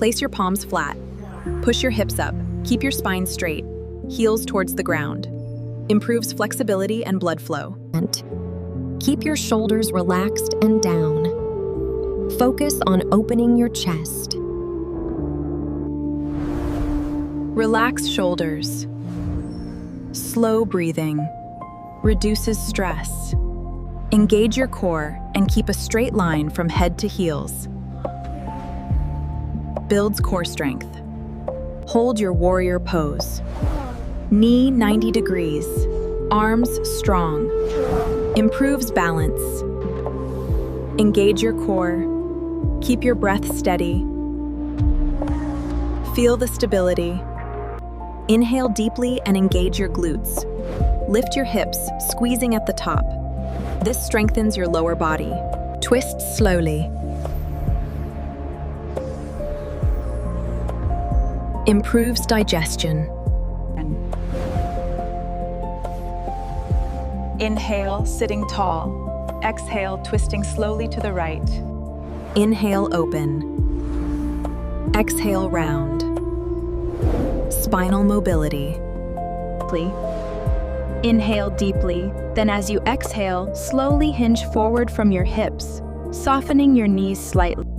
Place your palms flat. Push your hips up. Keep your spine straight. Heels towards the ground. Improves flexibility and blood flow. Keep your shoulders relaxed and down. Focus on opening your chest. Relax shoulders. Slow breathing reduces stress. Engage your core and keep a straight line from head to heels. Builds core strength. Hold your warrior pose. Knee 90 degrees. Arms strong. Improves balance. Engage your core. Keep your breath steady. Feel the stability. Inhale deeply and engage your glutes. Lift your hips, squeezing at the top. This strengthens your lower body. Twist slowly. Improves digestion. Inhale, sitting tall. Exhale, twisting slowly to the right. Inhale, open. Exhale, round. Spinal mobility. Inhale deeply, then as you exhale, slowly hinge forward from your hips, softening your knees slightly.